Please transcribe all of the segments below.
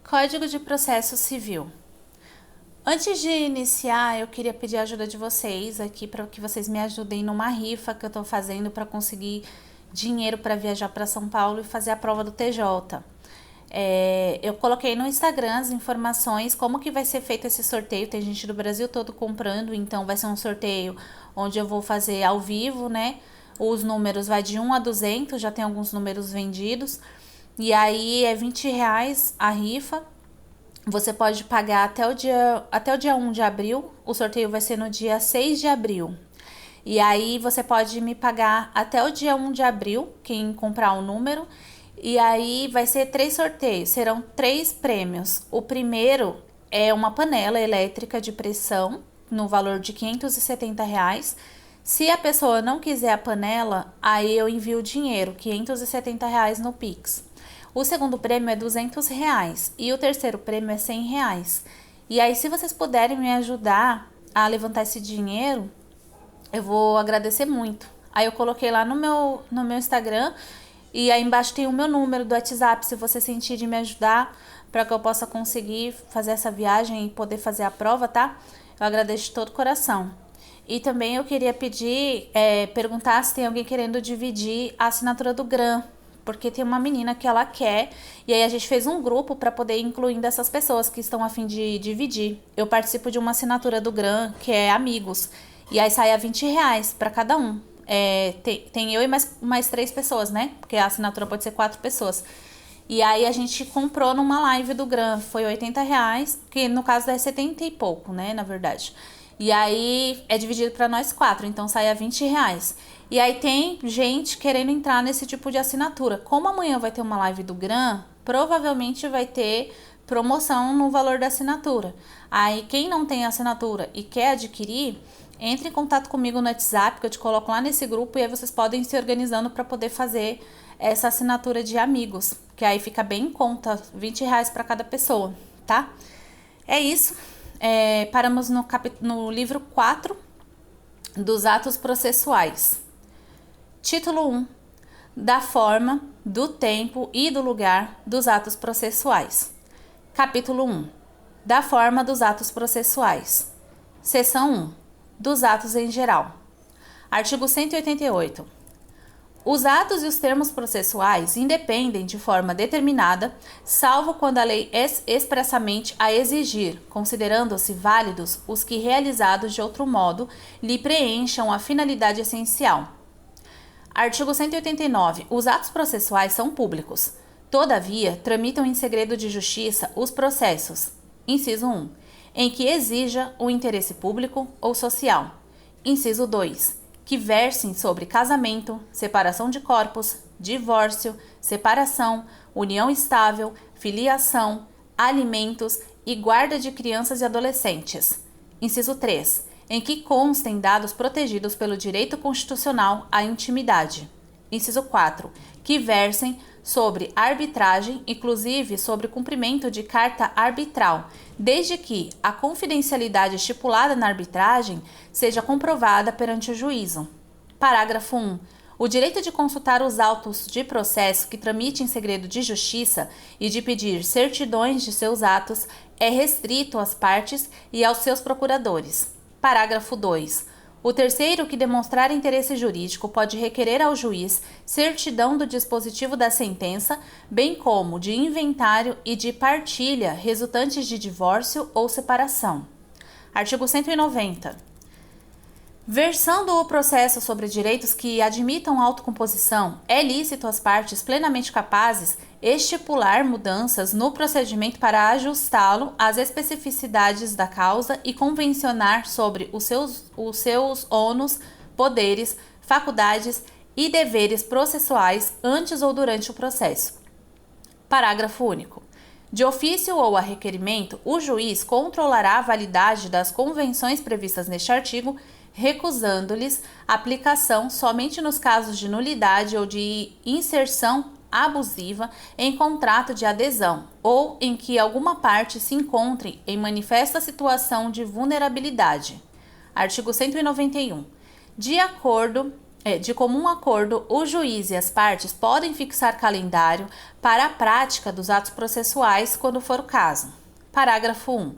Código de Processo Civil. Antes de iniciar, eu queria pedir a ajuda de vocês aqui para que vocês me ajudem numa rifa que eu estou fazendo para conseguir dinheiro para viajar para São Paulo e fazer a prova do TJ. Eu coloquei no Instagram as informações, como que vai ser feito esse sorteio. Tem gente do Brasil todo comprando, então vai ser um sorteio onde eu vou fazer ao vivo, né? Os números vai de 1 a 200, já tem alguns números vendidos. E aí é R$20 a rifa. Você pode pagar até o dia 1 de abril. O sorteio vai ser no dia 6 de abril. E aí você pode me pagar até o dia 1 de abril, quem comprar o número. E aí vai ser 3 sorteios, serão 3 prêmios. O primeiro é uma panela elétrica de pressão no valor de R$570. Se a pessoa não quiser a panela, aí eu envio o dinheiro, R$570 no Pix. O segundo prêmio é R$200 e o terceiro prêmio é R$100. E aí, se vocês puderem me ajudar a levantar esse dinheiro, eu vou agradecer muito. Aí eu coloquei lá no meu Instagram e aí embaixo tem o meu número do WhatsApp, se você sentir de me ajudar para que eu possa conseguir fazer essa viagem e poder fazer a prova, tá? Eu agradeço de todo o coração. E também eu queria pedir, perguntar se tem alguém querendo dividir a assinatura do GRAM, porque tem uma menina que ela quer, e aí a gente fez um grupo para poder ir incluindo essas pessoas que estão a fim de dividir. Eu participo de uma assinatura do GRAM, que é Amigos, e aí sai a R$20 para cada um. Tem eu e mais 3 pessoas, né? Porque a assinatura pode ser 4 pessoas. E aí a gente comprou numa live do GRAM, foi R$80, que no caso é 70 e pouco, né, na verdade. E aí é dividido para nós 4, então sai a R$20. E aí tem gente querendo entrar nesse tipo de assinatura. Como amanhã vai ter uma live do GRAM, provavelmente vai ter promoção no valor da assinatura. Aí quem não tem assinatura e quer adquirir, entre em contato comigo no WhatsApp, que eu te coloco lá nesse grupo, e aí vocês podem se organizando para poder fazer essa assinatura de Amigos, que aí fica bem em conta, R$20 para cada pessoa, tá? É isso. Paramos no livro 4 dos atos processuais. Título 1. Da forma, do tempo e do lugar dos atos processuais. Capítulo 1. Da forma dos atos processuais. Seção 1. Dos atos em geral. Artigo 188. Os atos e os termos processuais independem de forma determinada, salvo quando a lei expressamente a exigir, considerando-se válidos os que realizados de outro modo lhe preencham a finalidade essencial. Artigo 189. Os atos processuais são públicos. Todavia, tramitam em segredo de justiça os processos. Inciso 1. Em que exija o interesse público ou social. Inciso 2. Que versem sobre casamento, separação de corpos, divórcio, separação, união estável, filiação, alimentos e guarda de crianças e adolescentes. Inciso 3. Em que constem dados protegidos pelo direito constitucional à intimidade. Inciso 4. Que versem sobre arbitragem, inclusive sobre cumprimento de carta arbitral, desde que a confidencialidade estipulada na arbitragem seja comprovada perante o juízo. Parágrafo 1. O direito de consultar os autos de processo que tramite em segredo de justiça e de pedir certidões de seus atos é restrito às partes e aos seus procuradores. Parágrafo 2. O terceiro que demonstrar interesse jurídico pode requerer ao juiz certidão do dispositivo da sentença, bem como de inventário e de partilha resultantes de divórcio ou separação. Artigo 190. Versando o processo sobre direitos que admitam autocomposição, é lícito às partes plenamente capazes estipular mudanças no procedimento para ajustá-lo às especificidades da causa e convencionar sobre os seus ônus, poderes, faculdades e deveres processuais antes ou durante o processo. Parágrafo único. De ofício ou a requerimento, o juiz controlará a validade das convenções previstas neste artigo, recusando-lhes aplicação somente nos casos de nulidade ou de inserção abusiva em contrato de adesão ou em que alguma parte se encontre em manifesta situação de vulnerabilidade. Artigo 191. De acordo De comum acordo, o juiz e as partes podem fixar calendário para a prática dos atos processuais quando for o caso. Parágrafo 1.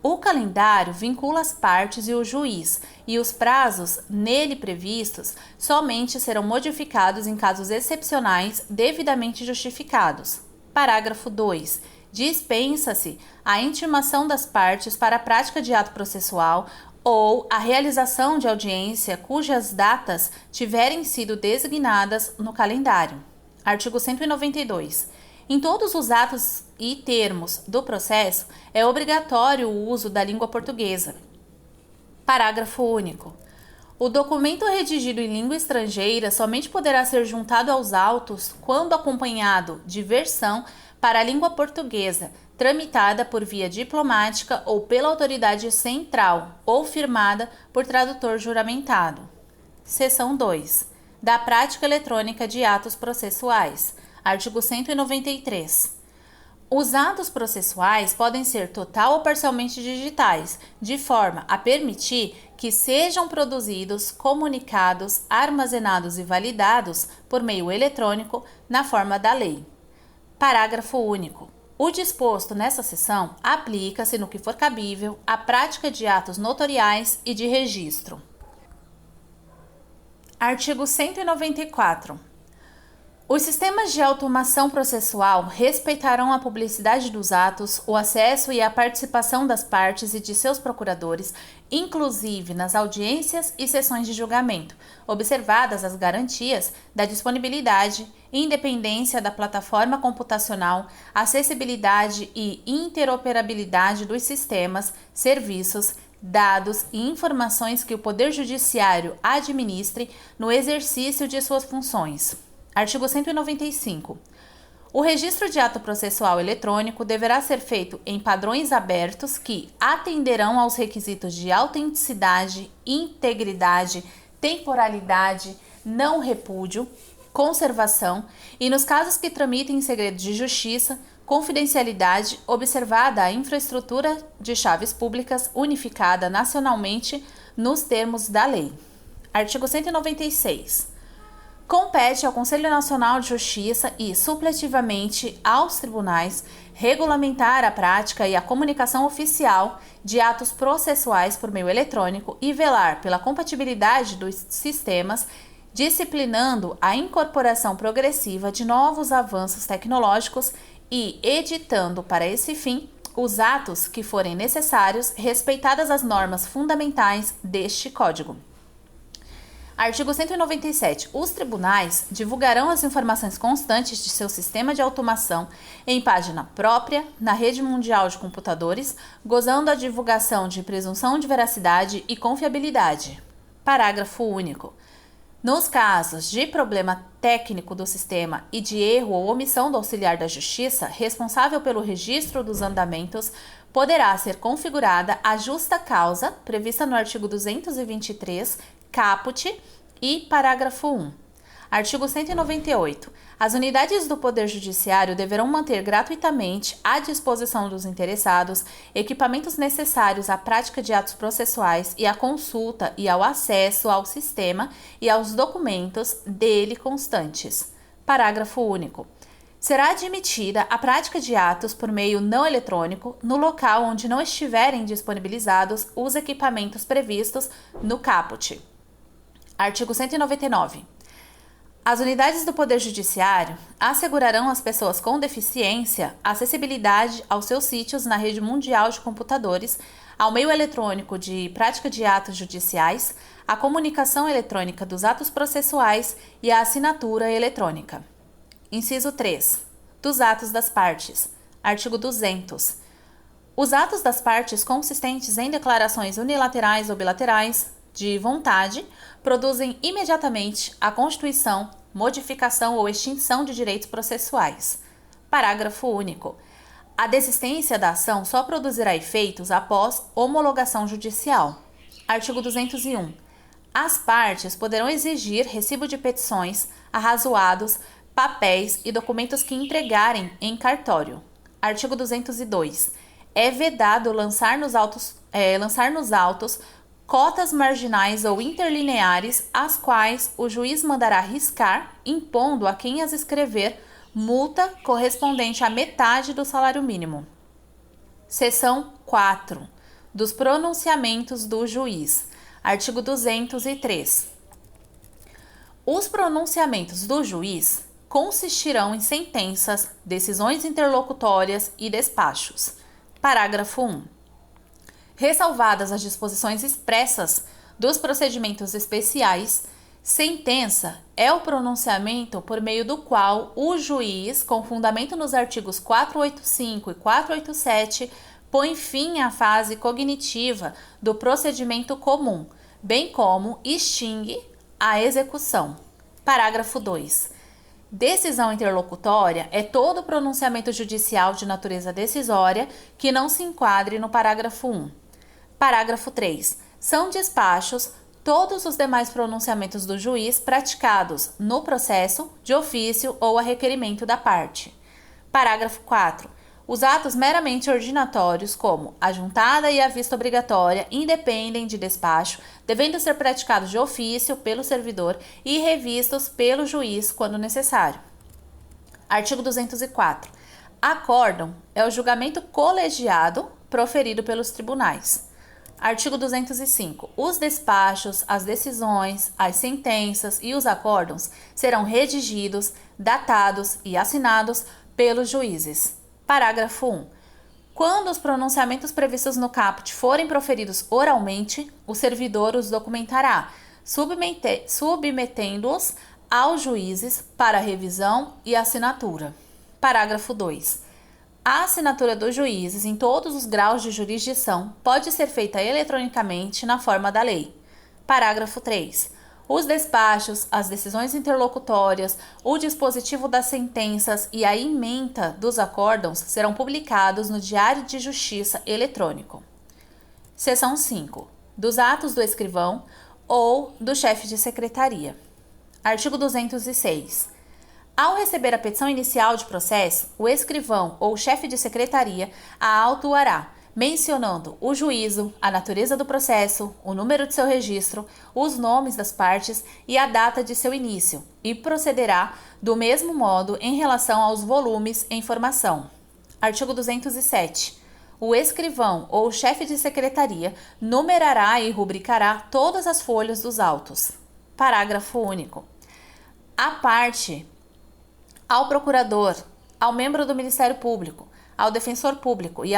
O calendário vincula as partes e o juiz, e os prazos nele previstos somente serão modificados em casos excepcionais devidamente justificados. Parágrafo 2. Dispensa-se a intimação das partes para a prática de ato processual ou a realização de audiência cujas datas tiverem sido designadas no calendário. Artigo 192. Em todos os atos e termos do processo, é obrigatório o uso da língua portuguesa. Parágrafo único. O documento redigido em língua estrangeira somente poderá ser juntado aos autos quando acompanhado de versão para a língua portuguesa, tramitada por via diplomática ou pela autoridade central, ou firmada por tradutor juramentado. Seção 2. Da prática eletrônica de atos processuais. Artigo 193. Os atos processuais podem ser total ou parcialmente digitais, de forma a permitir que sejam produzidos, comunicados, armazenados e validados por meio eletrônico na forma da lei. Parágrafo único. O disposto nessa seção aplica-se, no que for cabível, à prática de atos notoriais e de registro. Artigo 194. Os sistemas de automação processual respeitarão a publicidade dos atos, o acesso e a participação das partes e de seus procuradores, inclusive nas audiências e sessões de julgamento, observadas as garantias da disponibilidade, independência da plataforma computacional, acessibilidade e interoperabilidade dos sistemas, serviços, dados e informações que o Poder Judiciário administre no exercício de suas funções. Artigo 195. O registro de ato processual eletrônico deverá ser feito em padrões abertos que atenderão aos requisitos de autenticidade, integridade, temporalidade, não repúdio, conservação e, nos casos que tramitem em segredo de justiça, confidencialidade, observada a infraestrutura de chaves públicas unificada nacionalmente nos termos da lei. Artigo 196. Compete ao Conselho Nacional de Justiça e, supletivamente, aos tribunais, regulamentar a prática e a comunicação oficial de atos processuais por meio eletrônico e velar pela compatibilidade dos sistemas, disciplinando a incorporação progressiva de novos avanços tecnológicos e editando, para esse fim, os atos que forem necessários, respeitadas as normas fundamentais deste Código. Artigo 197. Os tribunais divulgarão as informações constantes de seu sistema de automação em página própria na rede mundial de computadores, gozando a divulgação de presunção de veracidade e confiabilidade. Parágrafo único. Nos casos de problema técnico do sistema e de erro ou omissão do auxiliar da Justiça, responsável pelo registro dos andamentos, poderá ser configurada a justa causa prevista no artigo 223, caput e parágrafo 1. Artigo 198. As unidades do Poder Judiciário deverão manter gratuitamente à disposição dos interessados equipamentos necessários à prática de atos processuais e à consulta e ao acesso ao sistema e aos documentos dele constantes. Parágrafo único. Será admitida a prática de atos por meio não eletrônico no local onde não estiverem disponibilizados os equipamentos previstos no caput. Artigo 199. As unidades do Poder Judiciário assegurarão às pessoas com deficiência acessibilidade aos seus sítios na rede mundial de computadores, ao meio eletrônico de prática de atos judiciais, à comunicação eletrônica dos atos processuais e à assinatura eletrônica. Inciso 3. Dos atos das partes. Artigo 200. Os atos das partes consistentes em declarações unilaterais ou bilaterais de vontade produzem imediatamente a constituição, modificação ou extinção de direitos processuais. Parágrafo único. A desistência da ação só produzirá efeitos após homologação judicial. Artigo 201. As partes poderão exigir recibo de petições, arrazoados, papéis e documentos que entregarem em cartório. Artigo 202. É vedado lançar nos autos cotas marginais ou interlineares, as quais o juiz mandará riscar, impondo a quem as escrever multa correspondente à metade do salário mínimo. Seção 4. Dos pronunciamentos do juiz. Artigo 203. Os pronunciamentos do juiz consistirão em sentenças, decisões interlocutórias e despachos. Parágrafo 1. Ressalvadas as disposições expressas dos procedimentos especiais, sentença é o pronunciamento por meio do qual o juiz, com fundamento nos artigos 485 e 487, põe fim à fase cognitiva do procedimento comum, bem como extingue a execução. Parágrafo 2. Decisão interlocutória é todo pronunciamento judicial de natureza decisória que não se enquadre no parágrafo 1. Parágrafo 3. São despachos todos os demais pronunciamentos do juiz praticados no processo, de ofício ou a requerimento da parte. Parágrafo 4. Os atos meramente ordinatórios, como a juntada e a vista obrigatória, independem de despacho, devendo ser praticados de ofício pelo servidor e revistos pelo juiz quando necessário. Artigo 204. Acórdão é o julgamento colegiado proferido pelos tribunais. Artigo 205. Os despachos, as decisões, as sentenças e os acórdãos serão redigidos, datados e assinados pelos juízes. Parágrafo 1. Quando os pronunciamentos previstos no caput forem proferidos oralmente, o servidor os documentará, submetendo-os aos juízes para revisão e assinatura. Parágrafo 2. A assinatura dos juízes em todos os graus de jurisdição pode ser feita eletronicamente na forma da lei. Parágrafo 3. Os despachos, as decisões interlocutórias, o dispositivo das sentenças e a ementa dos acórdãos serão publicados no Diário de Justiça eletrônico. Seção 5. Dos atos do escrivão ou do chefe de secretaria. Artigo 206. Ao receber a petição inicial de processo, o escrivão ou chefe de secretaria a autuará, mencionando o juízo, a natureza do processo, o número de seu registro, os nomes das partes e a data de seu início, e procederá do mesmo modo em relação aos volumes em formação. Artigo 207. O escrivão ou chefe de secretaria numerará e rubricará todas as folhas dos autos. Parágrafo único. A parte, ao procurador, ao membro do Ministério Público, ao defensor público e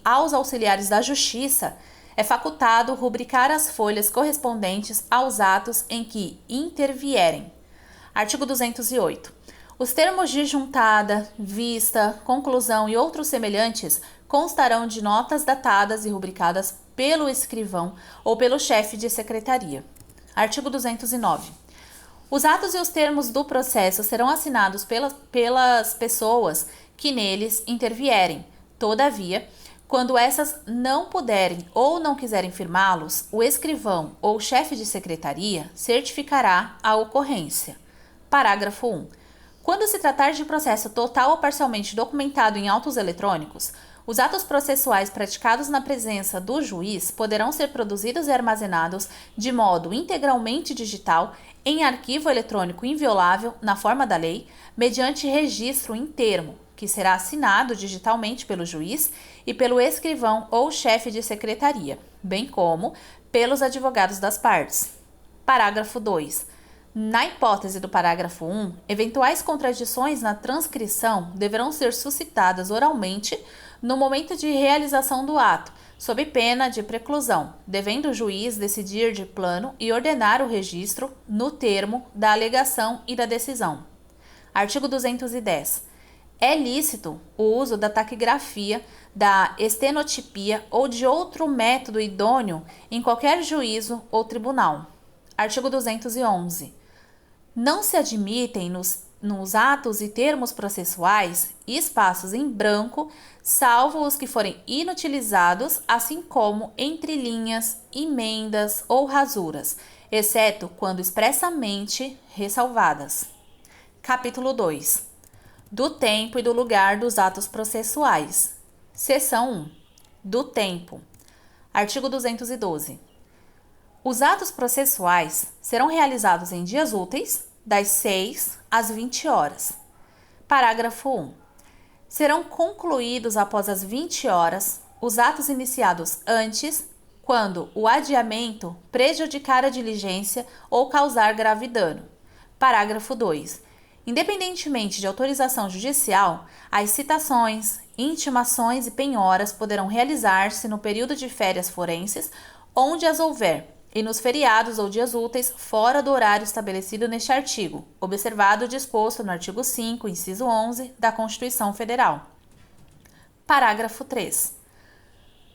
aos auxiliares da Justiça, é facultado rubricar as folhas correspondentes aos atos em que intervierem. Artigo 208. Os termos de juntada, vista, conclusão e outros semelhantes constarão de notas datadas e rubricadas pelo escrivão ou pelo chefe de secretaria. Artigo 209. Os atos e os termos do processo serão assinados pelas pessoas que neles intervierem. Todavia, quando essas não puderem ou não quiserem firmá-los, o escrivão ou chefe de secretaria certificará a ocorrência. Parágrafo 1. Quando se tratar de processo total ou parcialmente documentado em autos eletrônicos, os atos processuais praticados na presença do juiz poderão ser produzidos e armazenados de modo integralmente digital em arquivo eletrônico inviolável na forma da lei, mediante registro em termo, que será assinado digitalmente pelo juiz e pelo escrivão ou chefe de secretaria, bem como pelos advogados das partes. Parágrafo 2. Na hipótese do parágrafo 1, eventuais contradições na transcrição deverão ser suscitadas oralmente no momento de realização do ato, sob pena de preclusão, devendo o juiz decidir de plano e ordenar o registro no termo da alegação e da decisão. Artigo 210. É lícito o uso da taquigrafia, da estenotipia ou de outro método idôneo em qualquer juízo ou tribunal. Artigo 211. Não se admitem nos atos e termos processuais espaços em branco, salvo os que forem inutilizados, assim como entre linhas, emendas ou rasuras, exceto quando expressamente ressalvadas. Capítulo 2. Do tempo e do lugar dos atos processuais. Seção 1. Do tempo. Artigo 212. Os atos processuais serão realizados em dias úteis, das 6 às 20 horas. Parágrafo 1. Serão concluídos após as 20 horas os atos iniciados antes, quando o adiamento prejudicar a diligência ou causar grave dano. Parágrafo 2. Independentemente de autorização judicial, as citações, intimações e penhoras poderão realizar-se no período de férias forenses, onde as houver, e nos feriados ou dias úteis fora do horário estabelecido neste artigo, observado o disposto no artigo 5, inciso 11 da Constituição Federal. Parágrafo 3.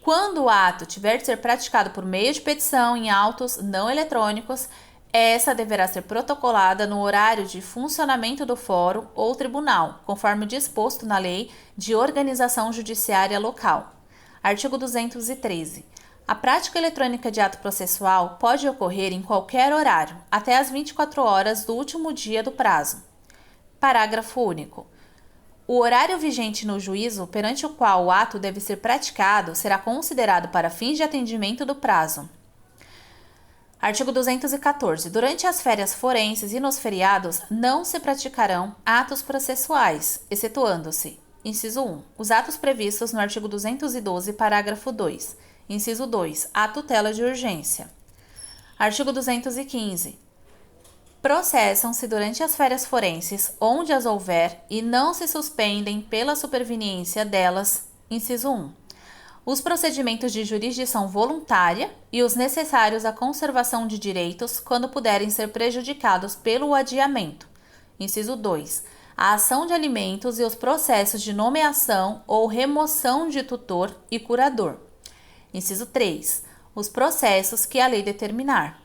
Quando o ato tiver de ser praticado por meio de petição em autos não eletrônicos, essa deverá ser protocolada no horário de funcionamento do fórum ou tribunal, conforme disposto na Lei de Organização Judiciária Local. Artigo 213. A prática eletrônica de ato processual pode ocorrer em qualquer horário, até as 24 horas do último dia do prazo. Parágrafo único. O horário vigente no juízo perante o qual o ato deve ser praticado será considerado para fins de atendimento do prazo. Artigo 214. Durante as férias forenses e nos feriados, não se praticarão atos processuais, excetuando-se: inciso 1. Os atos previstos no artigo 212, parágrafo 2. Inciso 2. A tutela de urgência. Artigo 215. Processam-se durante as férias forenses, onde as houver, e não se suspendem pela superveniência delas, inciso 1. Os procedimentos de jurisdição voluntária e os necessários à conservação de direitos quando puderem ser prejudicados pelo adiamento. Inciso 2. A ação de alimentos e os processos de nomeação ou remoção de tutor e curador. Inciso 3. Os processos que a lei determinar.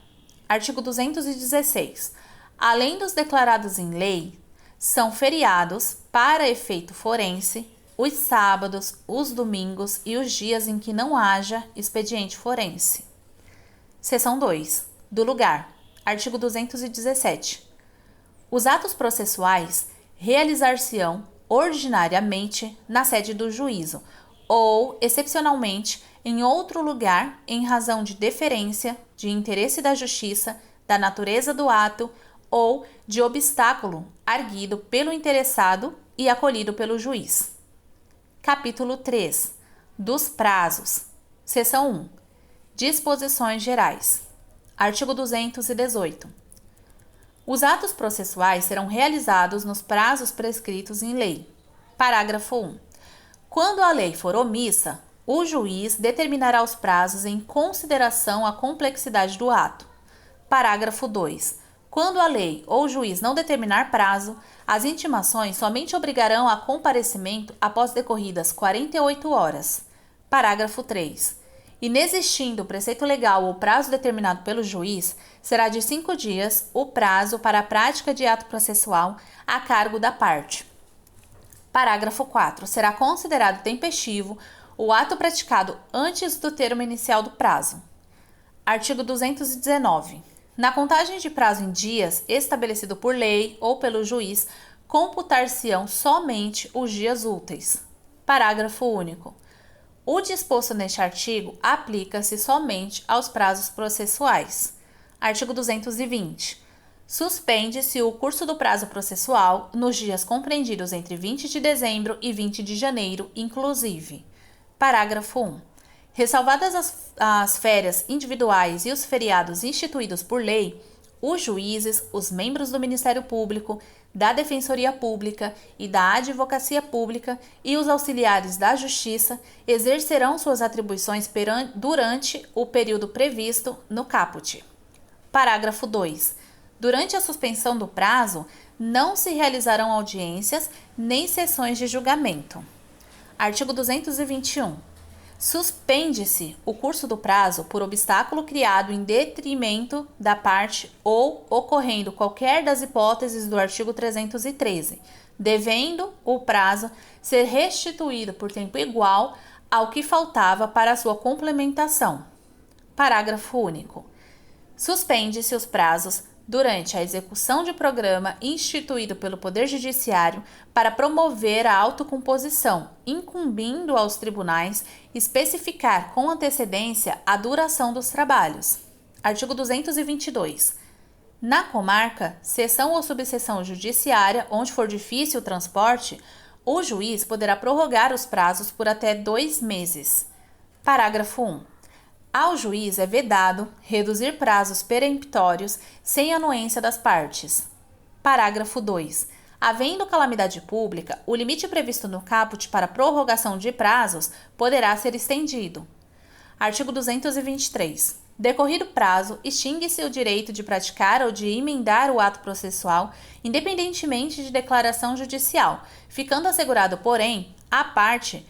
Artigo 216. Além dos declarados em lei, são feriados, para efeito forense, os sábados, os domingos e os dias em que não haja expediente forense. Seção 2. Do lugar. Artigo 217. Os atos processuais realizar-se-ão ordinariamente na sede do juízo ou, excepcionalmente, em outro lugar em razão de deferência, de interesse da justiça, da natureza do ato ou de obstáculo arguido pelo interessado e acolhido pelo juiz. Capítulo 3. Dos prazos. Seção 1. Disposições gerais. Artigo 218. Os atos processuais serão realizados nos prazos prescritos em lei. Parágrafo 1. Quando a lei for omissa, o juiz determinará os prazos em consideração à complexidade do ato. Parágrafo 2. Quando a lei ou o juiz não determinar prazo, as intimações somente obrigarão a comparecimento após decorridas 48 horas. Parágrafo 3. Inexistindo o preceito legal ou prazo determinado pelo juiz, será de 5 dias o prazo para a prática de ato processual a cargo da parte. Parágrafo 4. Será considerado tempestivo o ato praticado antes do termo inicial do prazo. Artigo 219. Na contagem de prazo em dias estabelecido por lei ou pelo juiz, computar-se-ão somente os dias úteis. Parágrafo único. O disposto neste artigo aplica-se somente aos prazos processuais. Artigo 220. Suspende-se o curso do prazo processual nos dias compreendidos entre 20 de dezembro e 20 de janeiro, inclusive. Parágrafo 1. Ressalvadas as férias individuais e os feriados instituídos por lei, os juízes, os membros do Ministério Público, da Defensoria Pública e da Advocacia Pública e os auxiliares da Justiça exercerão suas atribuições durante o período previsto no caput. Parágrafo 2. Durante a suspensão do prazo, não se realizarão audiências nem sessões de julgamento. Artigo 221. Suspende-se o curso do prazo por obstáculo criado em detrimento da parte ou ocorrendo qualquer das hipóteses do artigo 313, devendo o prazo ser restituído por tempo igual ao que faltava para sua complementação. Parágrafo único. Suspende-se os prazos durante a execução de programa instituído pelo Poder Judiciário para promover a autocomposição, incumbindo aos tribunais especificar com antecedência a duração dos trabalhos. Artigo 222. Na comarca, seção ou subseção judiciária, onde for difícil o transporte, o juiz poderá prorrogar os prazos por até 2 meses. Parágrafo 1. Ao juiz é vedado reduzir prazos peremptórios sem anuência das partes. Parágrafo 2. Havendo calamidade pública, o limite previsto no caput para prorrogação de prazos poderá ser estendido. Artigo 223. Decorrido prazo, extingue-se o direito de praticar ou de emendar o ato processual, independentemente de declaração judicial, ficando assegurado, porém, a parte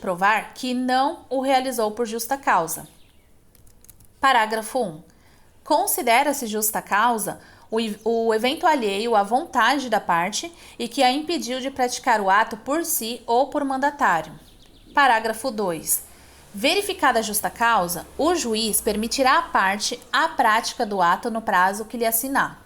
provar que não o realizou por justa causa. Parágrafo 1. Considera-se justa causa o evento alheio à vontade da parte e que a impediu de praticar o ato por si ou por mandatário. Parágrafo 2. Verificada a justa causa, o juiz permitirá à parte a prática do ato no prazo que lhe assinar.